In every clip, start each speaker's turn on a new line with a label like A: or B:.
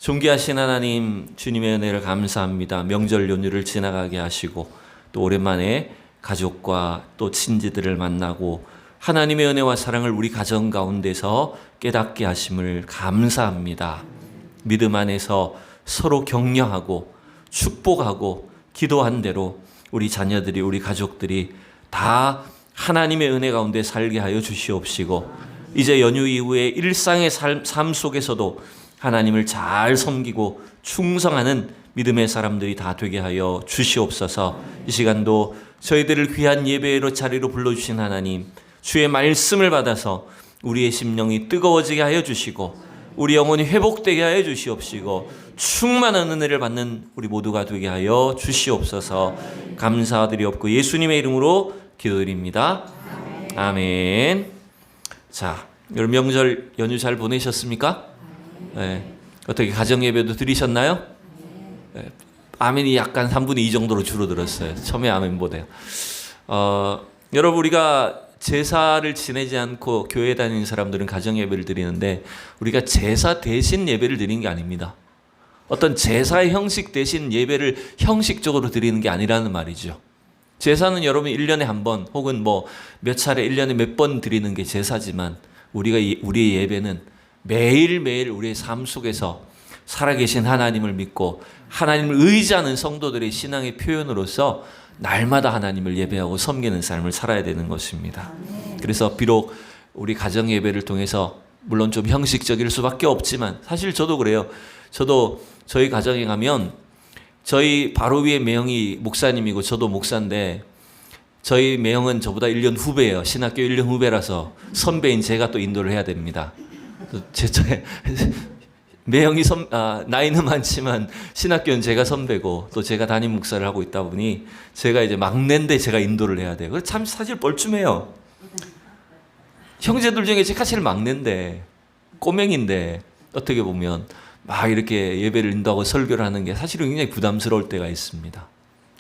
A: 존귀하신 하나님, 주님의 은혜를 감사합니다. 명절 연휴를 지나가게 하시고 또 오랜만에 가족과 또 친지들을 만나고 하나님의 은혜와 사랑을 우리 가정 가운데서 깨닫게 하심을 감사합니다. 믿음 안에서 서로 격려하고 축복하고 기도한 대로 우리 자녀들이, 우리 가족들이 다 하나님의 은혜 가운데 살게 하여 주시옵시고, 이제 연휴 이후에 일상의 삶 속에서도 하나님을 잘 섬기고 충성하는 믿음의 사람들이 다 되게 하여 주시옵소서. 이 시간도 저희들을 귀한 예배로 자리로 불러주신 하나님, 주의 말씀을 받아서 우리의 심령이 뜨거워지게 하여 주시고 우리 영혼이 회복되게 하여 주시옵시고 충만한 은혜를 받는 우리 모두가 되게 하여 주시옵소서. 감사드리옵고 예수님의 이름으로 기도드립니다. 아멘. 자, 여러분 명절 연휴 잘 보내셨습니까? 네. 어떻게 가정 예배도 드리셨나요? 네. 아멘이 약간 3분의 2 정도로 줄어들었어요. 처음에 아멘보다요. 여러분, 우리가 제사를 지내지 않고 교회 다니는 사람들은 가정 예배를 드리는데 우리가 제사 대신 예배를 드리는 게 아닙니다. 어떤 제사의 형식 대신 예배를 형식적으로 드리는 게 아니라는 말이죠. 제사는 여러분 1년에 한 번 혹은 뭐 몇 차례 1년에 몇 번 드리는 게 제사지만 우리의 예배는 매일매일 우리의 삶 속에서 살아계신 하나님을 믿고 하나님을 의지하는 성도들의 신앙의 표현으로서 날마다 하나님을 예배하고 섬기는 삶을 살아야 되는 것입니다. 그래서 비록 우리 가정 예배를 통해서 물론 좀 형식적일 수밖에 없지만 사실 저도 그래요. 저도 저희 가정에 가면 저희 바로 위에 매형이 목사님이고 저도 목사인데 저희 매형은 저보다 1년 후배예요. 신학교 1년 후배라서 선배인 제가 또 인도를 해야 됩니다. 매형이 나이는 많지만 신학교는 제가 선배고 또 제가 담임 목사를 하고 있다 보니 제가 이제 막내인데 제가 인도를 해야 돼요. 그래서 참 사실 뻘쭘해요. 형제들 중에 제가 제일 막내인데 꼬맹인데 어떻게 보면 막 이렇게 예배를 인도하고 설교를 하는 게 사실은 굉장히 부담스러울 때가 있습니다.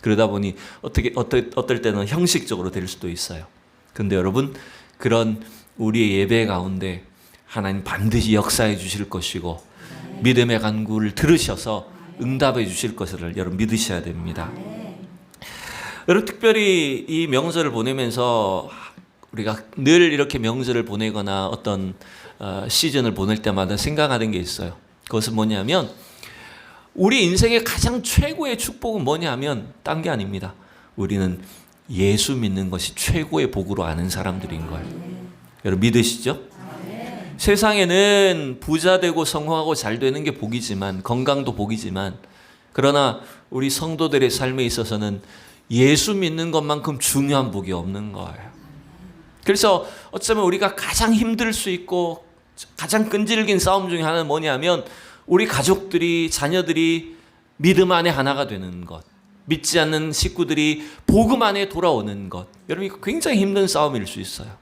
A: 그러다 보니 어떨 때는 형식적으로 될 수도 있어요. 근데 여러분, 그런 우리의 예배 가운데 하나님 반드시 역사해 주실 것이고 믿음의 간구를 들으셔서 응답해 주실 것을 여러분 믿으셔야 됩니다. 여러분, 특별히 이 명절을 보내면서 우리가 늘 이렇게 명절을 보내거나 어떤 시즌을 보낼 때마다 생각하는 게 있어요. 그것은 뭐냐면 우리 인생의 가장 최고의 축복은 뭐냐면 딴 게 아닙니다. 우리는 예수 믿는 것이 최고의 복으로 아는 사람들인 거예요. 여러분 믿으시죠? 세상에는 부자 되고 성공하고 잘 되는 게 복이지만, 건강도 복이지만, 그러나 우리 성도들의 삶에 있어서는 예수 믿는 것만큼 중요한 복이 없는 거예요. 그래서 어쩌면 우리가 가장 힘들 수 있고 가장 끈질긴 싸움 중에 하나는 뭐냐면 우리 가족들이, 자녀들이 믿음 안에 하나가 되는 것, 믿지 않는 식구들이 복음 안에 돌아오는 것. 여러분, 이거 굉장히 힘든 싸움일 수 있어요.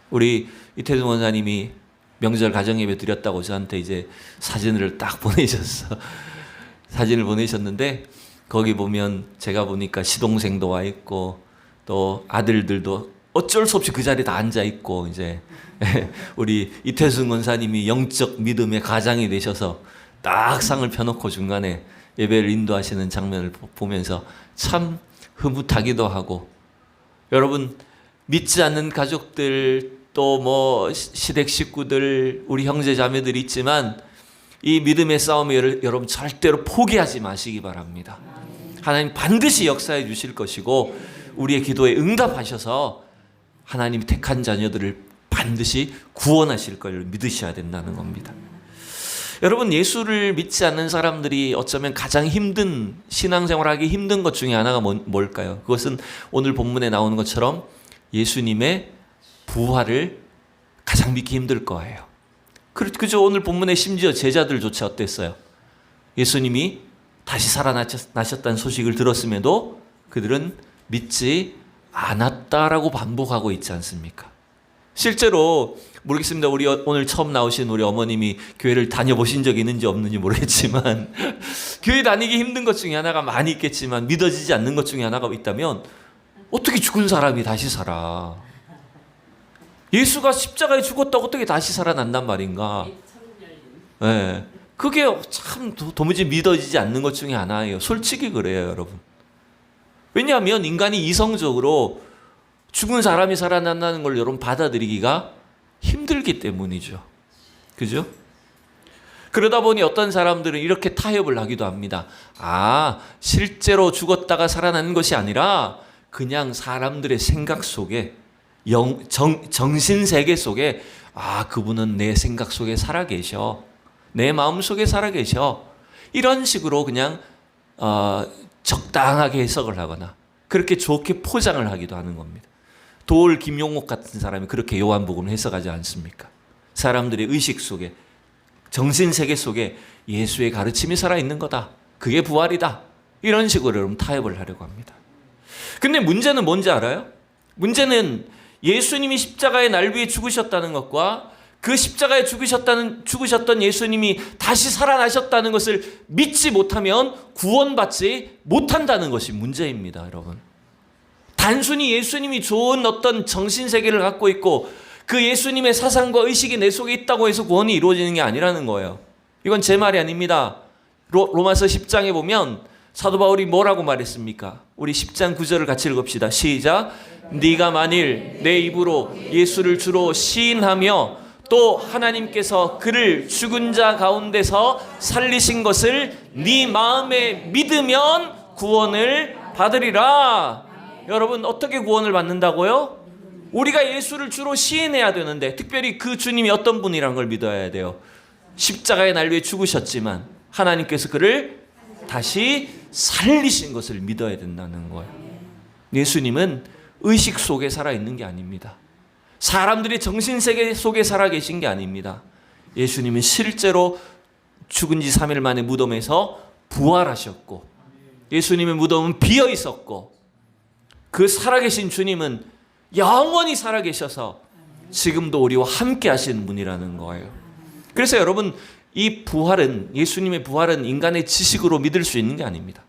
A: 우리 이태준 원사님이 명절 가정예배 드렸다고 저한테 이제 사진을 딱 보내셨어. 사진을 보내셨는데 거기 보면 제가 보니까 시동생도 와 있고 또 아들들도 어쩔 수 없이 그 자리에 다 앉아 있고, 이제 우리 이태준 원사님이 영적 믿음의 가장이 되셔서 딱 상을 펴놓고 중간에 예배를 인도하시는 장면을 보면서 참 흐뭇하기도 하고, 여러분 믿지 않는 가족들 또 뭐 시댁 식구들, 우리 형제 자매들이 있지만 이 믿음의 싸움에 여러분 절대로 포기하지 마시기 바랍니다. 하나님 반드시 역사해 주실 것이고 우리의 기도에 응답하셔서 하나님이 택한 자녀들을 반드시 구원하실 걸 믿으셔야 된다는 겁니다. 여러분, 예수를 믿지 않는 사람들이 어쩌면 가장 힘든, 신앙생활하기 힘든 것 중에 하나가 뭘까요? 그것은 오늘 본문에 나오는 것처럼 예수님의 부활을 가장 믿기 힘들 거예요. 그죠? 오늘 본문에 심지어 제자들조차 어땠어요? 예수님이 다시 살아나셨다는 소식을 들었음에도 그들은 믿지 않았다라고 반복하고 있지 않습니까? 실제로 모르겠습니다. 우리 오늘 처음 나오신 우리 어머님이 교회를 다녀보신 적이 있는지 없는지 모르겠지만 교회 다니기 힘든 것 중에 하나가 많이 있겠지만 믿어지지 않는 것 중에 하나가 있다면 어떻게 죽은 사람이 다시 살아? 예수가 십자가에 죽었다고 어떻게 다시 살아난단 말인가? 네. 그게 참 도무지 믿어지지 않는 것 중에 하나예요. 솔직히 그래요, 여러분. 왜냐하면 인간이 이성적으로 죽은 사람이 살아난다는 걸 여러분 받아들이기가 힘들기 때문이죠. 그죠? 그러다 보니 어떤 사람들은 이렇게 타협을 하기도 합니다. 실제로 죽었다가 살아나는 것이 아니라 그냥 사람들의 생각 속에 정신세계 속에 그분은 내 생각 속에 살아계셔. 내 마음 속에 살아계셔. 이런 식으로 그냥 적당하게 해석을 하거나 그렇게 좋게 포장을 하기도 하는 겁니다. 도올 김용옥 같은 사람이 그렇게 요한복음을 해석하지 않습니까? 사람들의 의식 속에 정신세계 속에 예수의 가르침이 살아있는 거다. 그게 부활이다. 이런 식으로 여러분 타협을 하려고 합니다. 근데 문제는 뭔지 알아요? 문제는 예수님이 십자가의 날 위에 죽으셨다는 것과 그 십자가에 죽으셨던 예수님이 다시 살아나셨다는 것을 믿지 못하면 구원받지 못한다는 것이 문제입니다, 여러분. 단순히 예수님이 좋은 어떤 정신세계를 갖고 있고 그 예수님의 사상과 의식이 내 속에 있다고 해서 구원이 이루어지는 게 아니라는 거예요. 이건 제 말이 아닙니다. 로마서 10장에 보면 사도 바울이 뭐라고 말했습니까? 우리 10장 9절을 같이 읽읍시다. 시작. 네가 만일 내 입으로 예수를 주로 시인하며 또 하나님께서 그를 죽은 자 가운데서 살리신 것을 네 마음에 믿으면 구원을 받으리라. 여러분, 어떻게 구원을 받는다고요? 우리가 예수를 주로 시인해야 되는데, 특별히 그 주님이 어떤 분이란 걸 믿어야 돼요. 십자가의 날 위에 죽으셨지만 하나님께서 그를 다시 살리신 것을 믿어야 된다는 거예요. 예수님은 의식 속에 살아있는 게 아닙니다. 사람들이 정신세계 속에 살아계신 게 아닙니다. 예수님은 실제로 죽은 지 3일 만에 무덤에서 부활하셨고, 예수님의 무덤은 비어 있었고, 그 살아계신 주님은 영원히 살아계셔서 지금도 우리와 함께 하시는 분이라는 거예요. 그래서 여러분, 이 부활은, 예수님의 부활은 인간의 지식으로 믿을 수 있는 게 아닙니다.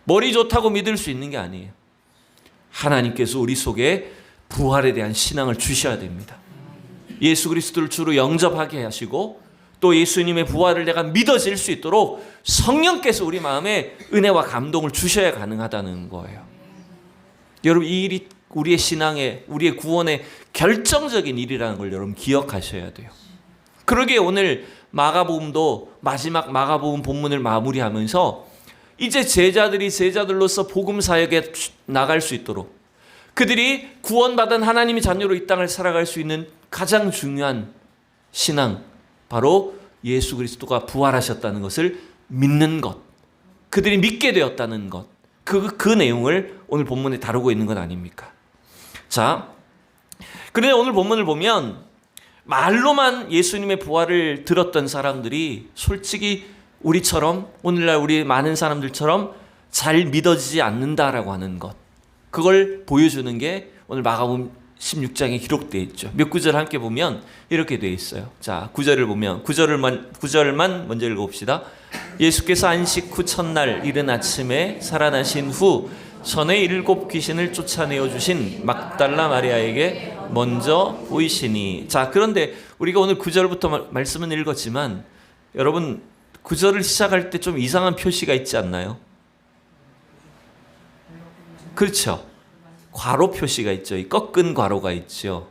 A: 머리 좋다고 믿을 수 있는 게 아니에요. 하나님께서 우리 속에 부활에 대한 신앙을 주셔야 됩니다. 예수 그리스도를 주로 영접하게 하시고 또 예수님의 부활을 내가 믿어질 수 있도록 성령께서 우리 마음에 은혜와 감동을 주셔야 가능하다는 거예요. 여러분, 이 일이 우리의 신앙에, 우리의 구원에 결정적인 일이라는 걸 여러분 기억하셔야 돼요. 그러기에 오늘 마가복음도 마지막 마가복음 본문을 마무리하면서 이제 제자들이 제자들로서 복음 사역에 나갈 수 있도록, 그들이 구원받은 하나님의 자녀로 이 땅을 살아갈 수 있는 가장 중요한 신앙, 바로 예수 그리스도가 부활하셨다는 것을 믿는 것, 그들이 믿게 되었다는 것, 그 내용을 오늘 본문에 다루고 있는 건 아닙니까? 자, 그런데 오늘 본문을 보면 말로만 예수님의 부활을 들었던 사람들이 솔직히 우리처럼, 오늘날 우리 많은 사람들처럼 잘 믿어지지 않는다라고 하는 것, 그걸 보여주는 게 오늘 마가복음 16장에 기록되어 있죠. 몇 구절 함께 보면 이렇게 되어 있어요. 자, 9절을 보면 9절만 먼저 읽어봅시다. 예수께서 안식 후 첫날 이른 아침에 살아나신 후 전에 7 귀신을 쫓아내어 주신 막달라 마리아에게 먼저 보이시니. 자, 그런데 우리가 오늘 9절부터 말씀은 읽었지만 여러분, 9절을 시작할 때 좀 이상한 표시가 있지 않나요? 그렇죠. 괄호 표시가 있죠. 이 꺾은 괄호가 있죠.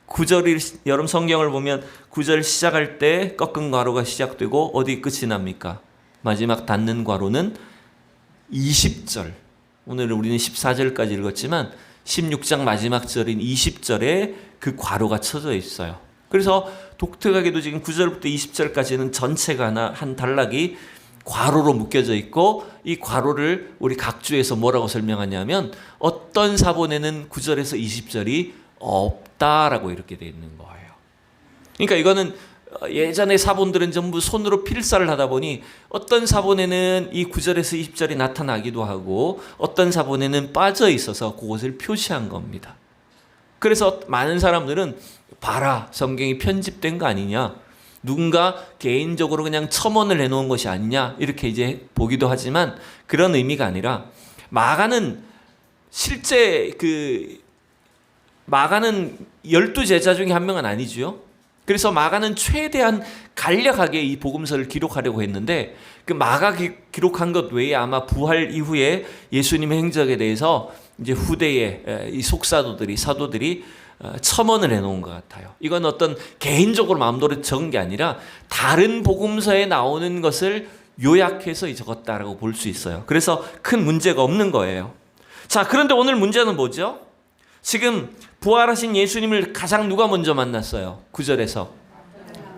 A: 9절이, 여러분 성경을 보면 9절 시작할 때 꺾은 괄호가 시작되고 어디 끝이 납니까? 마지막 닫는 괄호는 20절. 오늘 우리는 14절까지 읽었지만 16장 마지막 절인 20절에 그 괄호가 쳐져 있어요. 그래서 독특하게도 지금 9절부터 20절까지는 전체가 한 단락이 괄호로 묶여져 있고, 이 괄호를 우리 각주에서 뭐라고 설명하냐면 어떤 사본에는 9절에서 20절이 없다라고 이렇게 되어 있는 거예요. 그러니까 이거는 예전에 사본들은 전부 손으로 필사를 하다 보니 어떤 사본에는 이 9절에서 20절이 나타나기도 하고 어떤 사본에는 빠져 있어서 그것을 표시한 겁니다. 그래서 많은 사람들은 봐라, 성경이 편집된 거 아니냐, 누군가 개인적으로 그냥 첨언을 해놓은 것이 아니냐, 이렇게 이제 보기도 하지만 그런 의미가 아니라, 마가는 실제 마가는 12제자 중에 한 명은 아니죠. 그래서 마가는 최대한 간략하게 이 복음서를 기록하려고 했는데 그 마가 기록한 것 외에 아마 부활 이후에 예수님의 행적에 대해서 이제 후대의 이 속사도들이 사도들이 첨언을 해놓은 것 같아요. 이건 어떤 개인적으로 마음대로 적은 게 아니라 다른 복음서에 나오는 것을 요약해서 적었다라고 볼 수 있어요. 그래서 큰 문제가 없는 거예요. 자, 그런데 오늘 문제는 뭐죠? 지금 부활하신 예수님을 가장 누가 먼저 만났어요? 9절에서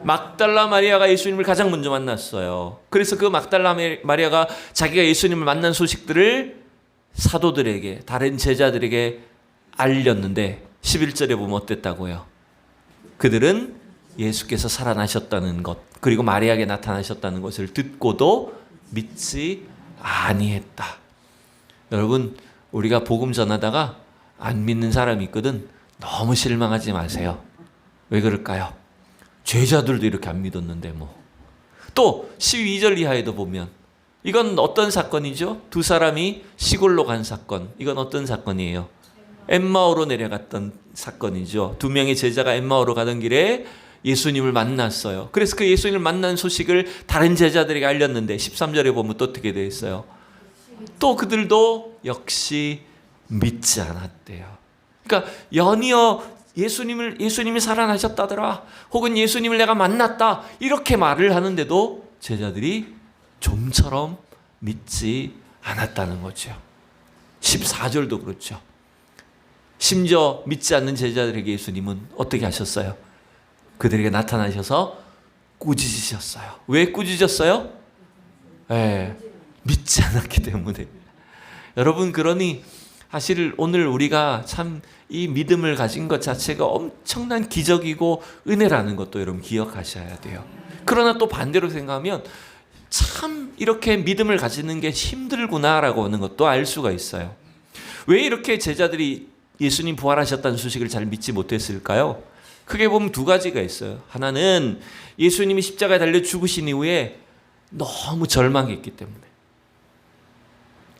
A: 막달라 마리아가 예수님을 가장 먼저 만났어요. 그래서 그 막달라 마리아가 자기가 예수님을 만난 소식들을 사도들에게, 다른 제자들에게 알렸는데 11절에 보면 어땠다고요? 그들은 예수께서 살아나셨다는 것, 그리고 마리아에게 나타나셨다는 것을 듣고도 믿지 아니했다. 여러분, 우리가 복음 전하다가 안 믿는 사람이 있거든. 너무 실망하지 마세요. 왜 그럴까요? 제자들도 이렇게 안 믿었는데 뭐. 또 12절 이하에도 보면 이건 어떤 사건이죠? 두 사람이 시골로 간 사건. 이건 어떤 사건이에요? 엠마오로 내려갔던 사건이죠. 두 명의 제자가 엠마오로 가던 길에 예수님을 만났어요. 그래서 그 예수님을 만난 소식을 다른 제자들에게 알렸는데 13절에 보면 또 어떻게 되어 있어요? 또 그들도 역시 믿지 않았대요. 그러니까 연이어 예수님이 살아나셨다더라, 혹은 예수님을 내가 만났다, 이렇게 말을 하는데도 제자들이 좀처럼 믿지 않았다는 거죠. 14절도 그렇죠. 심지어 믿지 않는 제자들에게 예수님은 어떻게 하셨어요? 그들에게 나타나셔서 꾸짖으셨어요. 왜 꾸짖으셨어요? 믿지 않았기 때문에. 여러분, 그러니 사실 오늘 우리가 참 이 믿음을 가진 것 자체가 엄청난 기적이고 은혜라는 것도 여러분 기억하셔야 돼요. 그러나 또 반대로 생각하면 참 이렇게 믿음을 가지는 게 힘들구나라고 하는 것도 알 수가 있어요. 왜 이렇게 제자들이 예수님 부활하셨다는 소식을 잘 믿지 못했을까요? 크게 보면 두 가지가 있어요. 하나는 예수님이 십자가에 달려 죽으신 이후에 너무 절망했기 때문에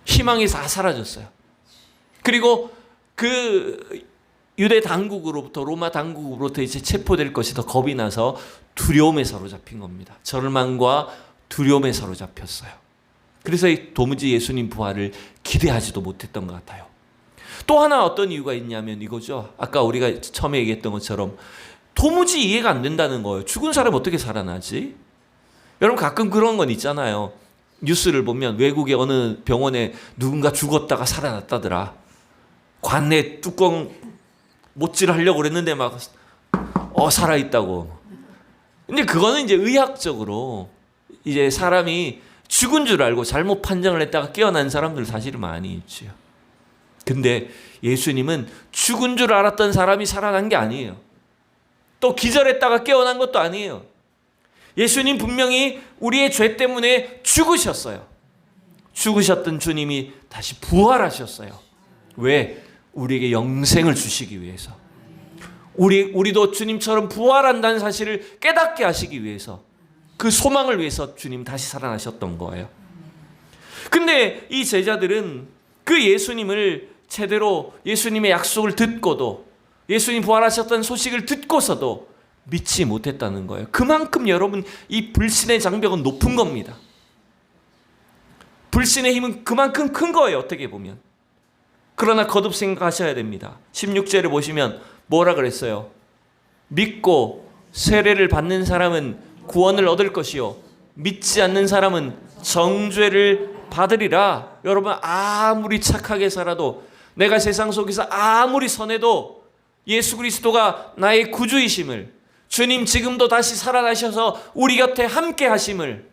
A: 희망이 다 사라졌어요. 그리고 그 유대 당국으로부터, 로마 당국으로부터 이제 체포될 것이 더 겁이 나서 두려움에 사로잡힌 겁니다. 절망과 두려움에 사로잡혔어요. 그래서 도무지 예수님 부활을 기대하지도 못했던 것 같아요. 또 하나 어떤 이유가 있냐면 이거죠. 아까 우리가 처음에 얘기했던 것처럼 도무지 이해가 안 된다는 거예요. 죽은 사람 어떻게 살아나지? 여러분, 가끔 그런 건 있잖아요. 뉴스를 보면 외국의 어느 병원에 누군가 죽었다가 살아났다더라. 관내 뚜껑 못질하려고 그랬는데 막 살아있다고. 근데 그거는 이제 의학적으로 이제 사람이 죽은 줄 알고 잘못 판정을 했다가 깨어난 사람들 사실은 많이 있죠. 근데 예수님은 죽은 줄 알았던 사람이 살아난 게 아니에요. 또 기절했다가 깨어난 것도 아니에요. 예수님 분명히 우리의 죄 때문에 죽으셨어요. 죽으셨던 주님이 다시 부활하셨어요. 왜? 우리에게 영생을 주시기 위해서. 우리도 주님처럼 부활한다는 사실을 깨닫게 하시기 위해서, 그 소망을 위해서 주님 다시 살아나셨던 거예요. 근데 이 제자들은 그 예수님을 제대로, 예수님의 약속을 듣고도, 예수님 부활하셨다는 소식을 듣고서도 믿지 못했다는 거예요. 그만큼 여러분, 이 불신의 장벽은 높은 겁니다. 불신의 힘은 그만큼 큰 거예요, 어떻게 보면. 그러나 거듭 생각하셔야 됩니다. 16절에 보시면 뭐라 그랬어요? 믿고 세례를 받는 사람은 구원을 얻을 것이요, 믿지 않는 사람은 정죄를 받으리라. 여러분, 아무리 착하게 살아도, 내가 세상 속에서 아무리 선해도 예수 그리스도가 나의 구주이심을, 주님 지금도 다시 살아나셔서 우리 곁에 함께 하심을,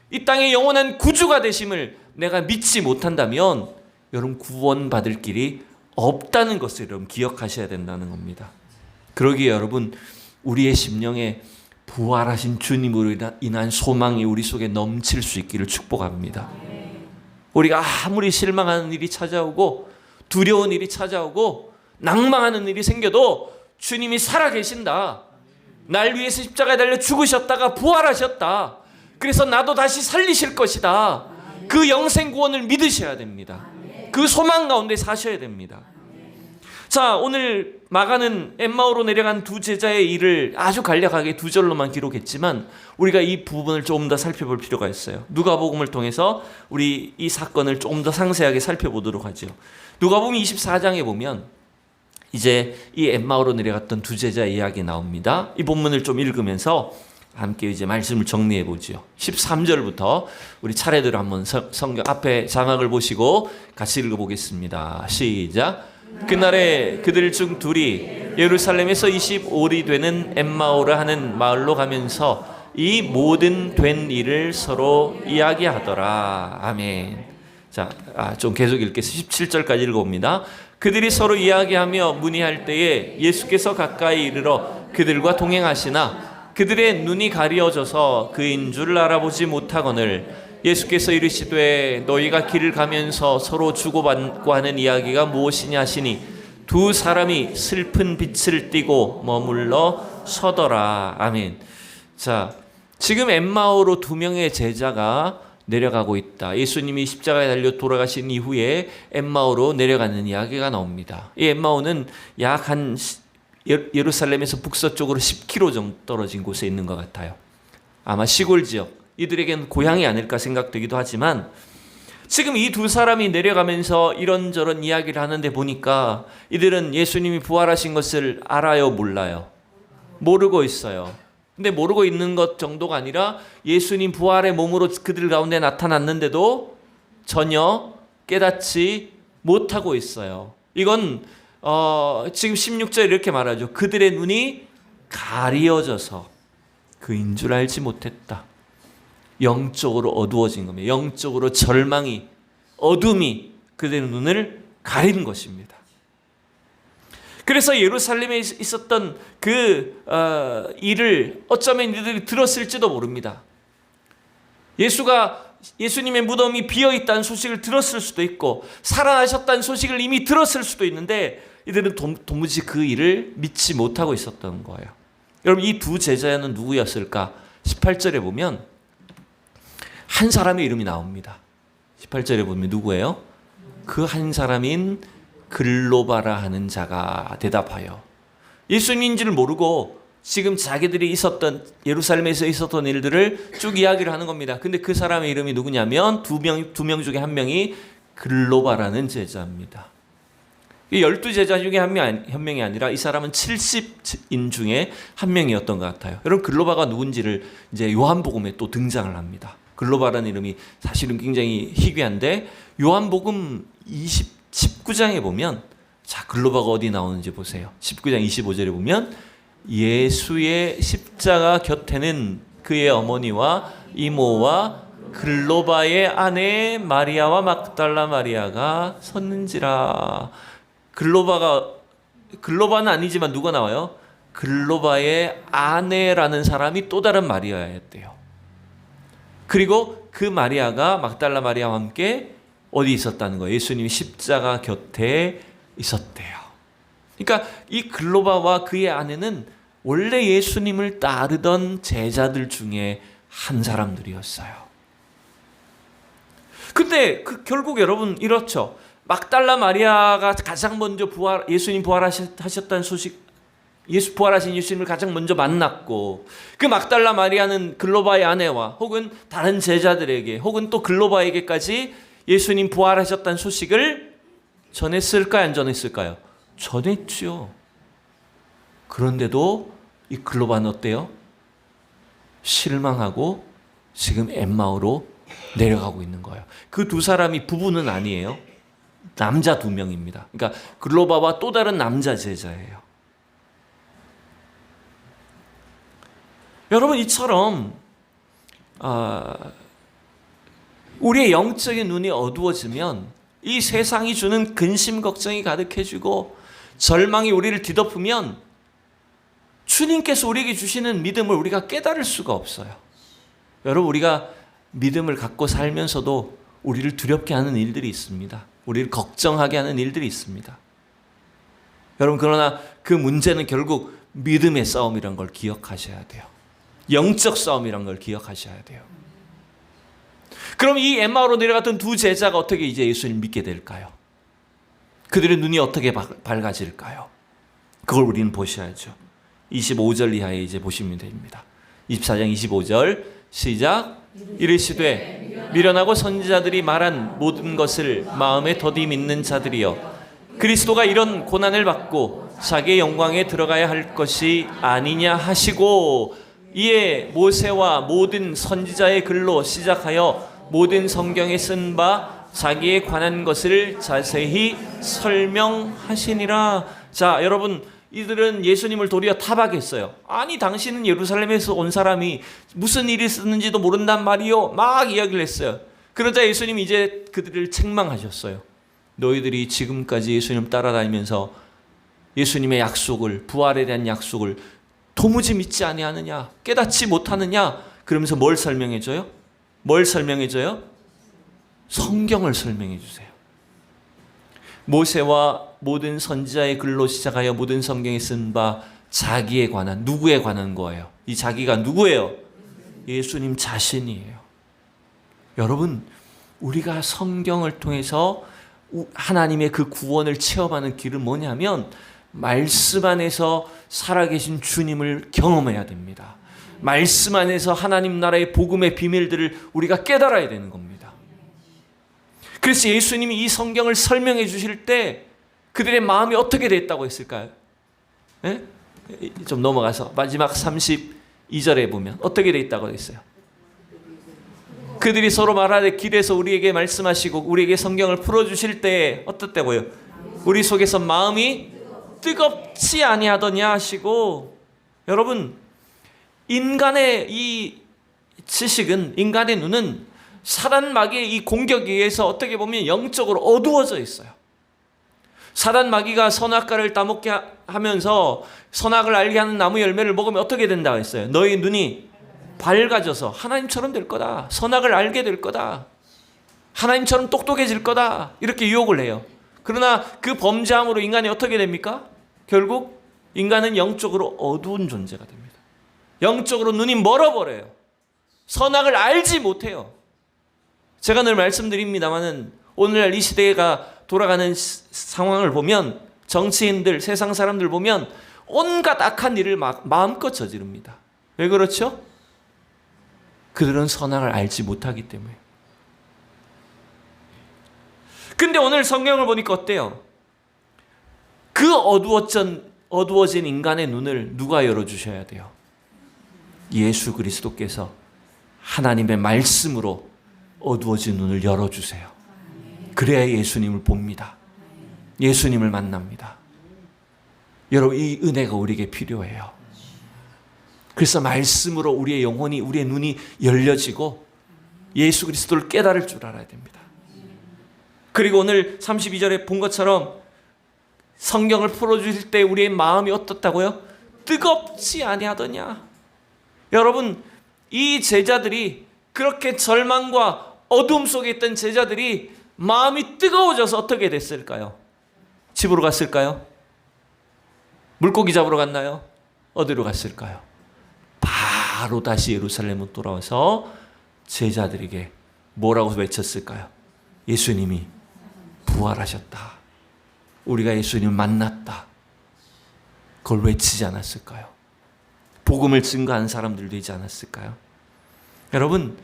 A: 이 땅의 영원한 구주가 되심을 내가 믿지 못한다면 여러분, 구원받을 길이 없다는 것을 여러분 기억하셔야 된다는 겁니다. 그러기에 여러분, 우리의 심령에 부활하신 주님으로 인한 소망이 우리 속에 넘칠 수 있기를 축복합니다. 우리가 아무리 실망하는 일이 찾아오고 두려운 일이 찾아오고 낭망하는 일이 생겨도 주님이 살아계신다. 날 위해서 십자가에 달려 죽으셨다가 부활하셨다. 그래서 나도 다시 살리실 것이다. 그 영생 구원을 믿으셔야 됩니다. 그 소망 가운데 사셔야 됩니다. 자, 오늘 마가는 엠마오로 내려간 두 제자의 일을 아주 간략하게 두 절로만 기록했지만 우리가 이 부분을 조금 더 살펴볼 필요가 있어요. 누가복음을 통해서 우리 이 사건을 조금 더 상세하게 살펴보도록 하죠. 누가복음 24장에 보면 이제 이 엠마오로 내려갔던 두 제자의 이야기 나옵니다. 이 본문을 좀 읽으면서 함께 이제 말씀을 정리해 보죠. 13절부터 우리 차례대로 한번 성경 앞에 장학을 보시고 같이 읽어보겠습니다. 시작. 그날에 그들 중 둘이 예루살렘에서 25리 되는 엠마오라 하는 마을로 가면서 이 모든 된 일을 서로 이야기하더라. 아멘. 자, 좀 계속 읽겠습니다. 17절까지 읽어봅니다. 그들이 서로 이야기하며 문의할 때에 예수께서 가까이 이르러 그들과 동행하시나 그들의 눈이 가려져서 그인 줄 알아보지 못하거늘 예수께서 이르시되 너희가 길을 가면서 서로 주고받고 하는 이야기가 무엇이냐 하시니 두 사람이 슬픈 빛을 띠고 머물러 서더라. 아멘. 자, 지금 엠마오로 두 명의 제자가 내려가고 있다. 예수님이 십자가에 달려 돌아가신 이후에 엠마오로 내려가는 이야기가 나옵니다. 이 엠마오는 약 한 예루살렘에서 북서쪽으로 10km 정도 떨어진 곳에 있는 것 같아요. 아마 시골 지역, 이들에겐 고향이 아닐까 생각되기도 하지만 지금 이 두 사람이 내려가면서 이런저런 이야기를 하는데 보니까 이들은 예수님이 부활하신 것을 알아요, 몰라요? 모르고 있어요. 근데 모르고 있는 것 정도가 아니라 예수님 부활의 몸으로 그들 가운데 나타났는데도 전혀 깨닫지 못하고 있어요. 이건 지금 16절 이렇게 말하죠. 그들의 눈이 가리어져서 그인 줄 알지 못했다. 영적으로 어두워진 겁니다. 영적으로 절망이, 어둠이 그들의 눈을 가린 것입니다. 그래서 예루살렘에 있었던 그 일을 어쩌면 이들이 들었을지도 모릅니다. 예수님의 무덤이 비어있다는 소식을 들었을 수도 있고 살아나셨다는 소식을 이미 들었을 수도 있는데 이들은 도무지 그 일을 믿지 못하고 있었던 거예요. 여러분, 이 두 제자는 누구였을까? 18절에 보면 한 사람의 이름이 나옵니다. 18절에 보면 누구예요? 그 한 사람인 글로바라 하는 자가 대답하여, 예수님인지를 모르고 지금 자기들이 있었던 예루살렘에서 있었던 일들을 쭉 이야기를 하는 겁니다. 근데 그 사람의 이름이 누구냐면 두 명 중에 한 명이 글로바라는 제자입니다. 12제자 중에 한 명이 아니라 이 사람은 70인 중에 한 명이었던 것 같아요. 여러분, 글로바가 누군지를 이제 요한복음에 또 등장을 합니다. 글로바라는 이름이 사실은 굉장히 희귀한데 요한복음 19장에 보면, 자, 글로바가 어디 나오는지 보세요. 19장 25절에 보면 예수의 십자가 곁에는 그의 어머니와 이모와 글로바의 아내 마리아와 막달라 마리아가 섰는지라. 글로바는 아니지만 누가 나와요? 글로바의 아내라는 사람이 또 다른 마리아였대요. 그리고 그 마리아가 막달라 마리아와 함께 어디 있었다는 거예요? 예수님이 십자가 곁에 있었대요. 그러니까 이 글로바와 그의 아내는 원래 예수님을 따르던 제자들 중에 한 사람들이었어요. 근데 결국 여러분 이렇죠. 막달라 마리아가 가장 먼저 예수님 부활하셨다는 소식, 부활하신 예수님을 가장 먼저 만났고, 그 막달라 마리아는 글로바의 아내와 혹은 다른 제자들에게 혹은 또 글로바에게까지 예수님 부활하셨다는 소식을 전했을까요? 안 전했을까요? 전했죠. 그런데도 이 글로바는 어때요? 실망하고 지금 엠마오로 내려가고 있는 거예요. 그 두 사람이 부부는 아니에요. 남자 두 명입니다. 그러니까 글로바와 또 다른 남자 제자예요. 여러분, 이처럼 우리의 영적인 눈이 어두워지면 이 세상이 주는 근심 걱정이 가득해지고 절망이 우리를 뒤덮으면 주님께서 우리에게 주시는 믿음을 우리가 깨달을 수가 없어요. 여러분, 우리가 믿음을 갖고 살면서도 우리를 두렵게 하는 일들이 있습니다. 우리를 걱정하게 하는 일들이 있습니다. 여러분, 그러나 그 문제는 결국 믿음의 싸움이란 걸 기억하셔야 돼요. 영적 싸움이란 걸 기억하셔야 돼요. 그럼 이 엠마오로 내려갔던 두 제자가 어떻게 이제 예수님을 믿게 될까요? 그들의 눈이 어떻게 밝아질까요? 그걸 우리는 보셔야죠. 25절 이하에 이제 보시면 됩니다. 24장 25절 시작. 이르시되 미련하고 선지자들이 말한 모든 것을 마음에 더디 믿는 자들이여, 그리스도가 이런 고난을 받고 자기의 영광에 들어가야 할 것이 아니냐 하시고, 이에 모세와 모든 선지자의 글로 시작하여 모든 성경에 쓴 바 자기에 관한 것을 자세히 설명하시니라. 자, 여러분, 이들은 예수님을 도리어 타박했어요. 아니, 당신은 예루살렘에서 온 사람이 무슨 일이 있었는지도 모른단 말이요, 막 이야기를 했어요. 그러자 예수님이 이제 그들을 책망하셨어요. 너희들이 지금까지 예수님 따라다니면서 예수님의 약속을, 부활에 대한 약속을 도무지 믿지 아니하느냐, 깨닫지 못하느냐, 그러면서 뭘 설명해줘요? 뭘 설명해줘요? 성경을 설명해 주세요. 모세와 모든 선지자의 글로 시작하여 모든 성경에 쓴 바 자기에 관한, 누구에 관한 거예요? 이 자기가 누구예요? 예수님 자신이에요. 여러분, 우리가 성경을 통해서 하나님의 그 구원을 체험하는 길은 뭐냐면 말씀 안에서 살아계신 주님을 경험해야 됩니다. 말씀 안에서 하나님 나라의 복음의 비밀들을 우리가 깨달아야 되는 겁니다. 그래서 예수님이 이 성경을 설명해 주실 때 그들의 마음이 어떻게 됐다고 했을까요? 예? 좀 넘어가서 마지막 32절에 보면 어떻게 됐다고 했어요? 그들이 서로 말하되 길에서 우리에게 말씀하시고 우리에게 성경을 풀어주실 때 어떻다고요? 우리 속에서 마음이 뜨겁지 아니하더냐 하시고. 여러분, 인간의 이 지식은, 인간의 눈은 사단 마귀의 이 공격에 의해서 어떻게 보면 영적으로 어두워져 있어요. 사단 마귀가 선악과를 따먹게 하면서 선악을 알게 하는 나무 열매를 먹으면 어떻게 된다고 했어요? 너희 눈이 밝아져서 하나님처럼 될 거다, 선악을 알게 될 거다, 하나님처럼 똑똑해질 거다, 이렇게 유혹을 해요. 그러나 그 범죄함으로 인간이 어떻게 됩니까? 결국 인간은 영적으로 어두운 존재가 됩니다. 영적으로 눈이 멀어버려요. 선악을 알지 못해요. 제가 늘 말씀드립니다마는 오늘날 이 시대가 돌아가는 상황을 보면, 정치인들, 세상 사람들 보면 온갖 악한 일을 마음껏 저지릅니다. 왜 그렇죠? 그들은 선악을 알지 못하기 때문에. 근데 오늘 성경을 보니까 어때요? 그 어두워진 인간의 눈을 누가 열어주셔야 돼요? 예수 그리스도께서 하나님의 말씀으로 어두워진 눈을 열어주세요. 그래야 예수님을 봅니다. 예수님을 만납니다. 여러분, 이 은혜가 우리에게 필요해요. 그래서 말씀으로 우리의 영혼이, 우리의 눈이 열려지고 예수 그리스도를 깨달을 줄 알아야 됩니다. 그리고 오늘 32절에 본 것처럼 성경을 풀어주실 때 우리의 마음이 어떻다고요? 뜨겁지 아니하더냐. 여러분, 이 제자들이, 그렇게 절망과 어둠 속에 있던 제자들이 마음이 뜨거워져서 어떻게 됐을까요? 집으로 갔을까요? 물고기 잡으러 갔나요? 어디로 갔을까요? 바로 다시 예루살렘으로 돌아와서 제자들에게 뭐라고 외쳤을까요? 예수님이 부활하셨다, 우리가 예수님을 만났다, 그걸 외치지 않았을까요? 복음을 증거한 사람들 되지 않았을까요? 여러분,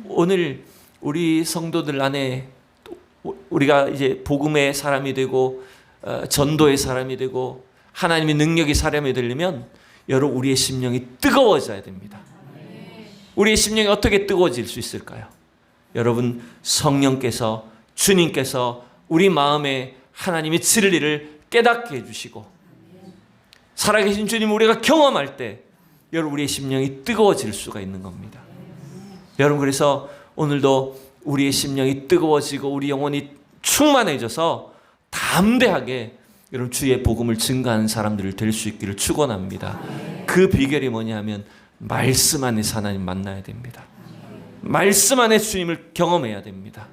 A: 오늘 우리 성도들 안에 우리가 이제 복음의 사람이 되고 전도의 사람이 되고 하나님의 능력의 사람이 되려면 여러분, 우리의 심령이 뜨거워져야 됩니다. 우리의 심령이 어떻게 뜨거워질 수 있을까요? 여러분, 성령께서, 주님께서 우리 마음에 하나님의 진리를 깨닫게 해주시고 살아계신 주님을 우리가 경험할 때 여러분, 우리의 심령이 뜨거워질 수가 있는 겁니다. 여러분, 그래서 오늘도 우리의 심령이 뜨거워지고 우리 영혼이 충만해져서 담대하게 여러분 주의 복음을 증거하는 사람들을 될 수 있기를 축원합니다. 그 비결이 뭐냐 하면 말씀 안에서 하나님 만나야 됩니다. 말씀 안에 주님을 경험해야 됩니다.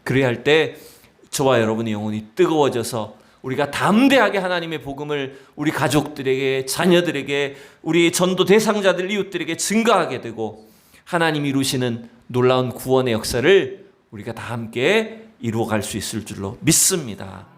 A: 그래야 할 때 저와 여러분의 영혼이 뜨거워져서 우리가 담대하게 하나님의 복음을 우리 가족들에게, 자녀들에게, 우리 전도 대상자들, 이웃들에게 증거하게 되고 하나님이 이루시는 놀라운 구원의 역사를 우리가 다 함께 이루어갈 수 있을 줄로 믿습니다.